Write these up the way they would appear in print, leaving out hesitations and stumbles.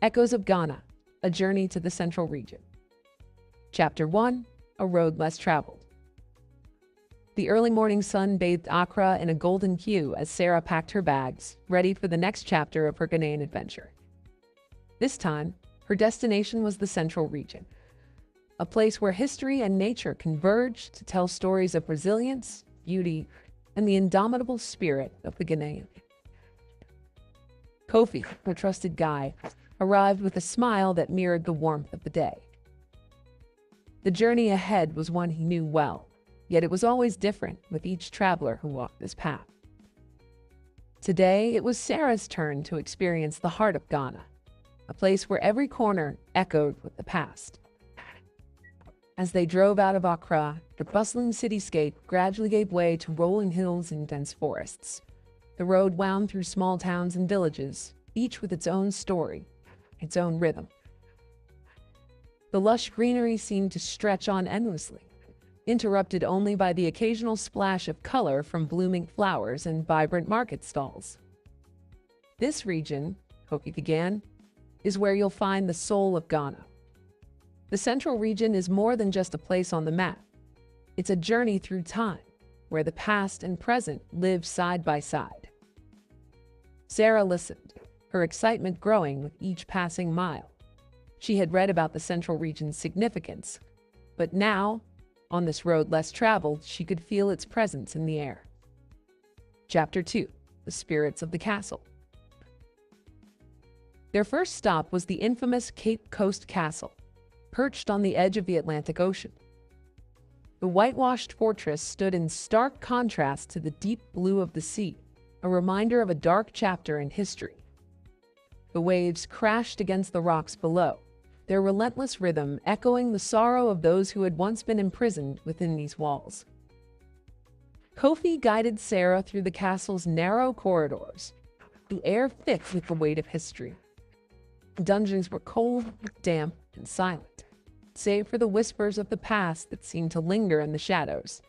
Echoes of Ghana, A Journey to the Central Region. Chapter 1, A Road Less Traveled. The early morning sun bathed Accra in a golden hue as Sarah packed her bags, ready for the next chapter of her Ghanaian adventure. This time, her destination was the Central Region, a place where history and nature converge to tell stories of resilience, beauty, and the indomitable spirit of the Ghanaian. Kofi, her trusted guide, arrived with a smile that mirrored the warmth of the day. The journey ahead was one he knew well, yet it was always different with each traveler who walked this path. Today, it was Sarah's turn to experience the heart of Ghana, a place where every corner echoed with the past. As they drove out of Accra, the bustling cityscape gradually gave way to rolling hills and dense forests. The road wound through small towns and villages, each with its own story, its own rhythm. The lush greenery seemed to stretch on endlessly, interrupted only by the occasional splash of color from blooming flowers and vibrant market stalls. This region, Kofi began, is where you'll find the soul of Ghana. The Central Region is more than just a place on the map. It's a journey through time, where the past and present live side by side. Sarah listened, her excitement growing with each passing mile. She had read about the Central Region's significance, but now, on this road less traveled, she could feel its presence in the air. Chapter 2, The Spirits of the Castle. Their first stop was the infamous Cape Coast Castle, perched on the edge of the Atlantic Ocean. The whitewashed fortress stood in stark contrast to the deep blue of the sea, a reminder of a dark chapter in history. The waves crashed against the rocks below, their relentless rhythm echoing the sorrow of those who had once been imprisoned within these walls. Kofi guided Sarah through the castle's narrow corridors, the air thick with the weight of history. The dungeons were cold, damp, and silent, save for the whispers of the past that seemed to linger in the shadows.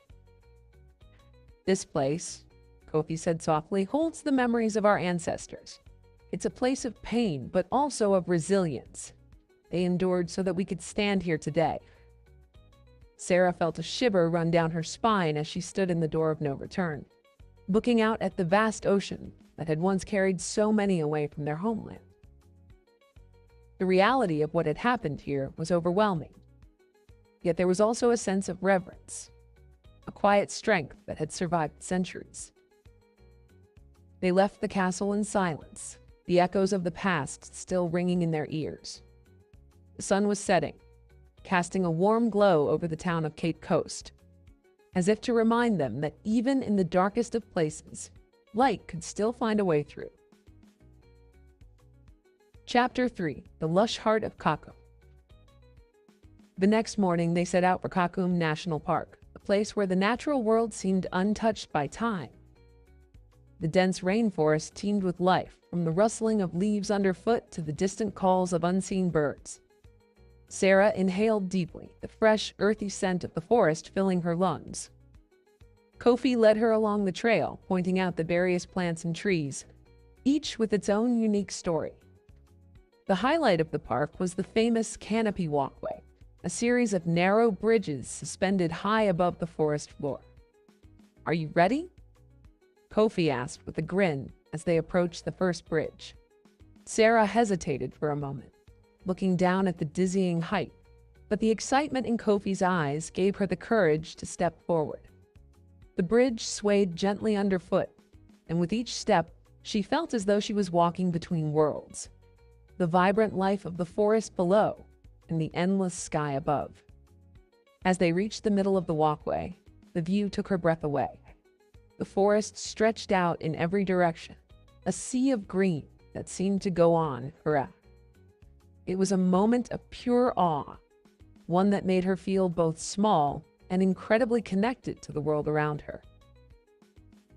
This place, Kofi said softly, holds the memories of our ancestors. It's a place of pain, but also of resilience. They endured so that we could stand here today. Sarah felt a shiver run down her spine as she stood in the door of no return, looking out at the vast ocean that had once carried so many away from their homeland. The reality of what had happened here was overwhelming. Yet there was also a sense of reverence, a quiet strength that had survived centuries. They left the castle in silence, the echoes of the past still ringing in their ears. The sun was setting, casting a warm glow over the town of Cape Coast, as if to remind them that even in the darkest of places, light could still find a way through. Chapter 3, The Lush Heart of Kakum. The next morning, they set out for Kakum National Park, a place where the natural world seemed untouched by time. The dense rainforest teemed with life, from the rustling of leaves underfoot to the distant calls of unseen birds. Sarah inhaled deeply, the fresh, earthy scent of the forest filling her lungs. Kofi led her along the trail, pointing out the various plants and trees, each with its own unique story. The highlight of the park was the famous Canopy Walkway, a series of narrow bridges suspended high above the forest floor. "Are you ready?" Kofi asked with a grin as they approached the first bridge. Sarah hesitated for a moment, looking down at the dizzying height, but the excitement in Kofi's eyes gave her the courage to step forward. The bridge swayed gently underfoot, and with each step, she felt as though she was walking between worlds. The vibrant life of the forest below and the endless sky above. As they reached the middle of the walkway, the view took her breath away. The forest stretched out in every direction, a sea of green that seemed to go on forever. It was a moment of pure awe, one that made her feel both small and incredibly connected to the world around her.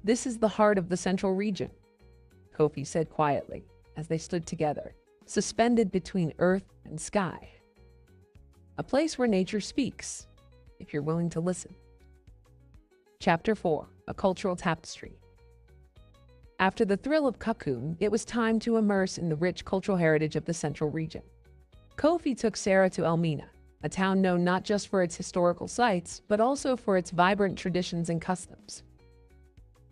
"This is the heart of the Central Region," Kofi said quietly as they stood together, suspended between earth and sky. A place where nature speaks, if you're willing to listen. Chapter 4, A Cultural Tapestry. After the thrill of Kakum, it was time to immerse in the rich cultural heritage of the central region. Kofi took Sarah to Elmina, a town known not just for its historical sites, but also for its vibrant traditions and customs.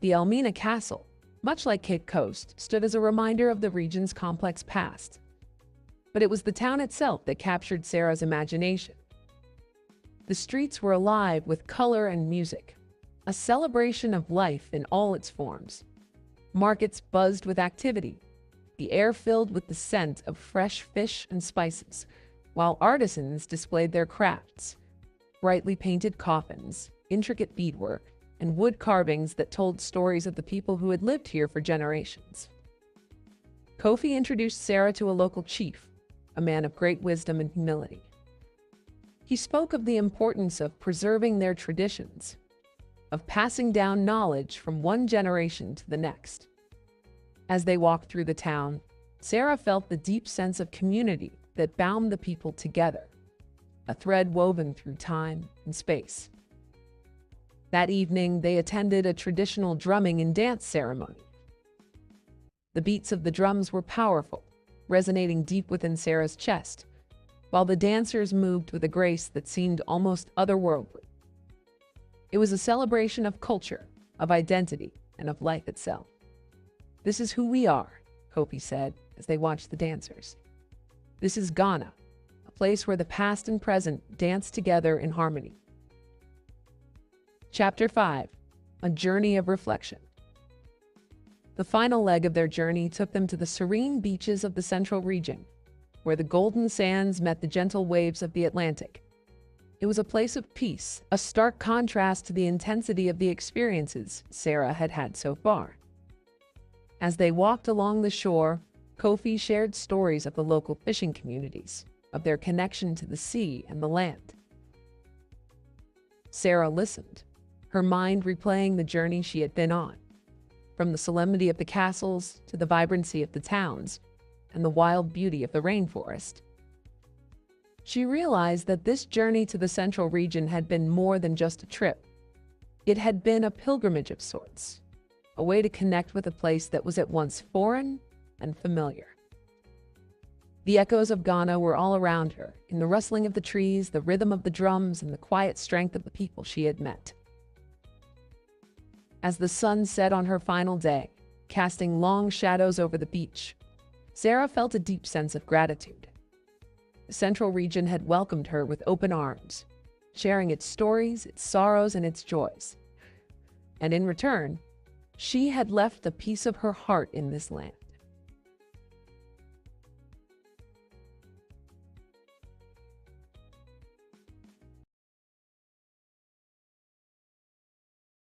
The Elmina Castle, much like Cape Coast, stood as a reminder of the region's complex past. But it was the town itself that captured Sarah's imagination. The streets were alive with color and music, a celebration of life in all its forms. Markets buzzed with activity, the air filled with the scent of fresh fish and spices, while artisans displayed their crafts, brightly painted coffins, intricate beadwork, and wood carvings that told stories of the people who had lived here for generations. Kofi introduced Sarah to a local chief, a man of great wisdom and humility. He spoke of the importance of preserving their traditions, of passing down knowledge from one generation to the next. As they walked through the town, Sarah felt the deep sense of community that bound the people together, a thread woven through time and space. That evening, they attended a traditional drumming and dance ceremony. The beats of the drums were powerful, resonating deep within Sarah's chest, while the dancers moved with a grace that seemed almost otherworldly. It was a celebration of culture, of identity, and of life itself. "This is who we are," Kofi said as they watched the dancers. "This is Ghana, a place where the past and present dance together in harmony." Chapter 5. A Journey of Reflection. The final leg of their journey took them to the serene beaches of the central region, where the golden sands met the gentle waves of the Atlantic. It was a place of peace, a stark contrast to the intensity of the experiences Sarah had had so far. As they walked along the shore, Kofi shared stories of the local fishing communities, of their connection to the sea and the land. Sarah listened, her mind replaying the journey she had been on, from the solemnity of the castles to the vibrancy of the towns and the wild beauty of the rainforest. She realized that this journey to the central region had been more than just a trip. It had been a pilgrimage of sorts, a way to connect with a place that was at once foreign and familiar. The echoes of Ghana were all around her, in the rustling of the trees, the rhythm of the drums, and the quiet strength of the people she had met. As the sun set on her final day, casting long shadows over the beach, Sarah felt a deep sense of gratitude. The central region had welcomed her with open arms, sharing its stories, its sorrows, and its joys. And in return, she had left a piece of her heart in this land.